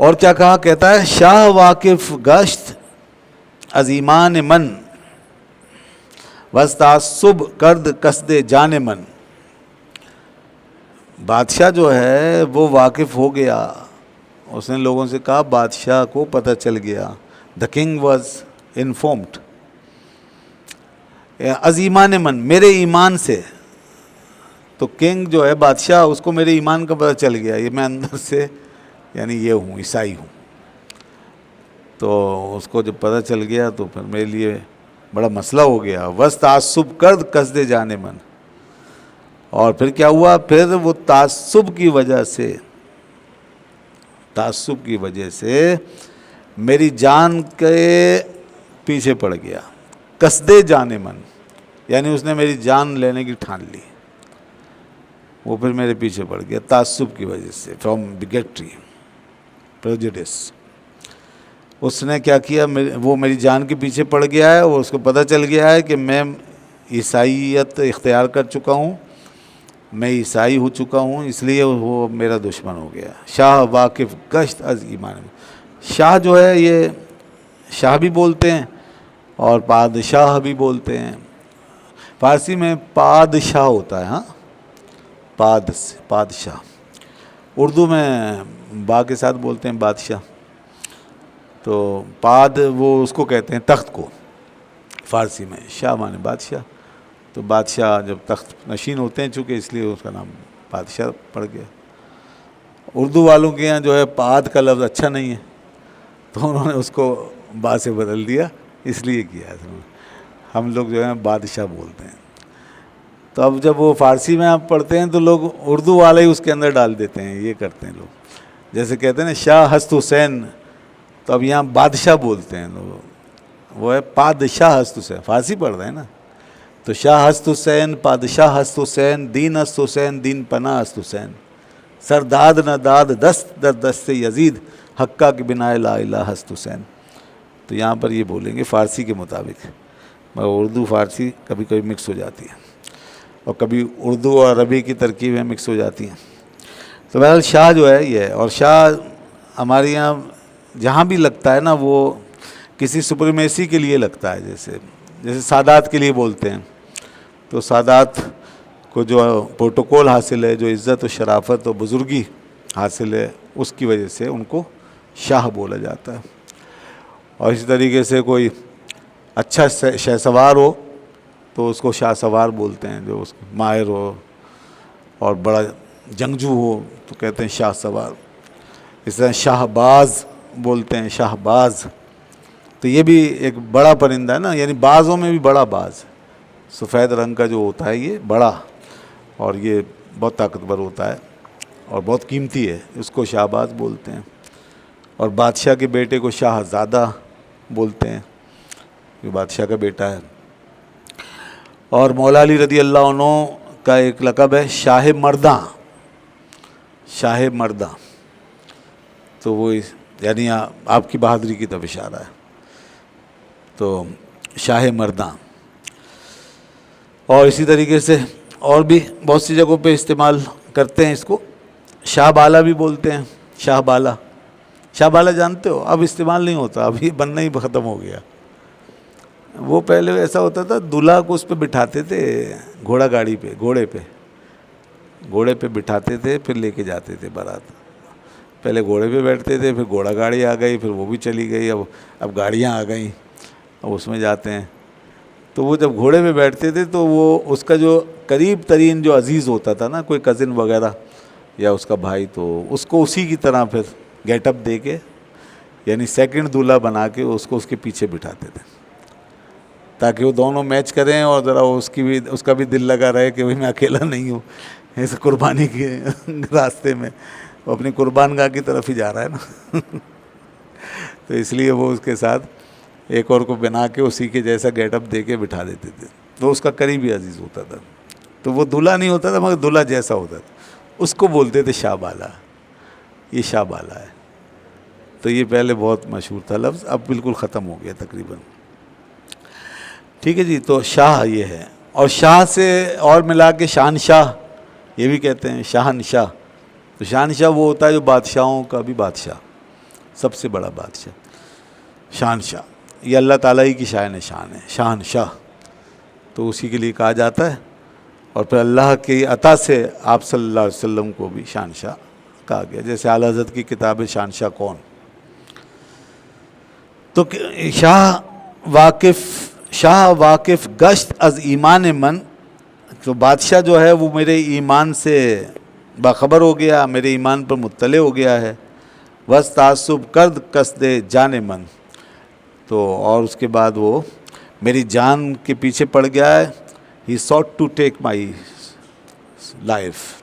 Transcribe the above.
اور کیا کہا، کہتا ہے شاہ واقف گشت از ایمان من، بس تعصب کرد قصد جان من. بادشاہ جو ہے وہ واقف ہو گیا، اس نے لوگوں سے کہا، بادشاہ کو پتہ چل گیا. The king was informed. از ایمان من، میرے ایمان سے. تو کنگ جو ہے بادشاہ، اس کو میرے ایمان کا پتہ چل گیا، یہ میں اندر سے یعنی یہ ہوں، عیسائی ہوں. تو اس کو جب پتہ چل گیا تو پھر میرے لیے بڑا مسئلہ ہو گیا. وس تعصب کرد قصد جان من. اور پھر کیا ہوا، پھر وہ تعصب کی وجہ سے میری جان کے پیچھے پڑ گیا. قصد جان من یعنی اس نے میری جان لینے کی ٹھان لی، وہ پھر میرے پیچھے پڑ گیا تعصب کی وجہ سے. From بگیٹری، prejudice. اس نے کیا کیا، وہ میری جان کے پیچھے پڑ گیا ہے، اور اس کو پتہ چل گیا ہے کہ میں عیسائیت اختیار کر چکا ہوں، میں عیسائی ہو چکا ہوں، اس لیے وہ میرا دشمن ہو گیا. شاہ واقف گشت از ایمان میں. شاہ جو ہے یہ شاہ بھی بولتے ہیں اور پادشاہ بھی بولتے ہیں. فارسی میں پادشاہ ہوتا ہے، ہاں، پادشاہ. اردو میں با کے ساتھ بولتے ہیں بادشاہ. تو پاد وہ اس کو کہتے ہیں تخت کو فارسی میں، شاہ مانے بادشاہ. تو بادشاہ جب تخت نشین ہوتے ہیں چونکہ، اس لیے اس کا نام بادشاہ پڑ گیا. اردو والوں کے یہاں جو ہے پاد کا لفظ اچھا نہیں ہے، تو انہوں نے اس کو با سے بدل دیا، اس لیے کیا. ہم لوگ جو ہیں بادشاہ بولتے ہیں. تو اب جب وہ فارسی میں آپ پڑھتے ہیں تو لوگ اردو والا ہی اس کے اندر ڈال دیتے ہیں، یہ کرتے ہیں لوگ. جیسے کہتے ہیں نا شاہ ہست حسین، تو اب یہاں بادشاہ بولتے ہیں لوگ، وہ ہے پادشاہ ہست حسین. فارسی پڑھ رہے ہیں نا، تو شاہ ہست حسین، پادشاہ ہست حسین، دین ہست حسین، دین پناہ ہست حسین، سرداد نہ داد دست در دست یزید، حقہ کے بنا لا الہ ہست حسین. تو یہاں پر یہ بولیں گے فارسی کے مطابق، مگر اردو فارسی کبھی کبھی مکس ہو جاتی ہے، اور کبھی اردو اور عربی کی ترکیبیں مکس ہو جاتی ہیں. تو بہرحال شاہ جو ہے یہ ہے. اور شاہ ہمارے یہاں جہاں بھی لگتا ہے نا، وہ کسی سپریمیسی کے لیے لگتا ہے. جیسے سادات کے لیے بولتے ہیں، تو سادات کو جو پروٹوکول حاصل ہے، جو عزت و شرافت و بزرگی حاصل ہے، اس کی وجہ سے ان کو شاہ بولا جاتا ہے. اور اسی طریقے سے کوئی اچھا شہ سوار ہو تو اس کو شاہ سوار بولتے ہیں، جو اس ماہر ہو اور بڑا جنگجو ہو تو کہتے ہیں شاہ سوار. اس طرح شاہ باز بولتے ہیں، شاہ باز. تو یہ بھی ایک بڑا پرندہ ہے نا، یعنی بازوں میں بھی بڑا باز، سفید رنگ کا جو ہوتا ہے یہ بڑا، اور یہ بہت طاقتور ہوتا ہے اور بہت قیمتی ہے، اس کو شاہ باز بولتے ہیں. اور بادشاہ کے بیٹے کو شاہ زادہ بولتے ہیں، یہ بادشاہ کا بیٹا ہے. اور مولا علی رضی اللہ عنہ کا ایک لقب ہے شاہ مرداں. شاہ مرداں تو وہ یعنی آپ کی بہادری کی طرف اشارہ ہے. تو شاہ مرداں. اور اسی طریقے سے اور بھی بہت سی جگہوں پہ استعمال کرتے ہیں اس کو. شاہ بالا بھی بولتے ہیں، شاہ بالا. شاہ بالا جانتے ہو، اب استعمال نہیں ہوتا، اب یہ بننا ہی ختم ہو گیا. وہ پہلے ایسا ہوتا تھا، دولہا کو اس پہ بٹھاتے تھے، گھوڑا گاڑی پہ، گھوڑے پہ بٹھاتے تھے، پھر لے کے جاتے تھے بارات. پہلے گھوڑے پہ بیٹھتے تھے، پھر گھوڑا گاڑی آ گئی، پھر وہ بھی چلی گئی، اب گاڑیاں آ گئیں، اب اس میں جاتے ہیں. تو وہ جب گھوڑے پہ بیٹھتے تھے تو وہ اس کا جو قریب ترین جو عزیز ہوتا تھا نا، کوئی کزن وغیرہ یا اس کا بھائی، تو اس کو اسی کی طرح پھر گیٹ اپ دے کے، یعنی سیکنڈ دولہا بنا کے اس کو اس کے پیچھے بٹھاتے تھے، تاکہ وہ دونوں میچ کریں اور ذرا اس کا بھی دل لگا رہے کہ میں اکیلا نہیں ہوں اس قربانی کے راستے میں، وہ اپنی قربان گاہ کی طرف ہی جا رہا ہے نا. تو اس لیے وہ اس کے ساتھ ایک اور کو بنا کے اسی کے جیسا گیٹ اپ دے کے بٹھا دیتے تھے. تو اس کا قریبی عزیز ہوتا تھا، تو وہ دولہا نہیں ہوتا تھا مگر دولہا جیسا ہوتا تھا، اس کو بولتے تھے شاہ بالا. یہ شاہ بالا ہے. تو یہ پہلے بہت مشہور تھا لفظ، اب بالکل ختم ہو گیا تقریباً. ٹھیک ہے جی. تو شاہ یہ ہے. اور شاہ سے اور ملا کے شہنشاہ یہ بھی کہتے ہیں، شہنشاہ. تو شہنشاہ وہ ہوتا ہے جو بادشاہوں کا بھی بادشاہ. سب سے بڑا بادشاہ، شہنشاہ، یہ اللہ تعالیٰ ہی کی شان ہے، شہنشاہ، تو اسی کے لیے کہا جاتا ہے۔ اور پھر اللہ کی عطا سے آپ صلی اللہ علیہ وسلم کو بھی شہنشاہ کہا گیا، جیسے اعلیٰ حضرت کی کتاب ہے شہنشاہ کون۔ تو شاہ واقف گشت از ایمان من، تو بادشاہ جو ہے وہ میرے ایمان سے باخبر ہو گیا، میرے ایمان پر مطلع ہو گیا ہے۔ بس تعصب کرد قصد جان من، تو اور اس کے بعد وہ میری جان کے پیچھے پڑ گیا ہے۔ ہی sought to take my life۔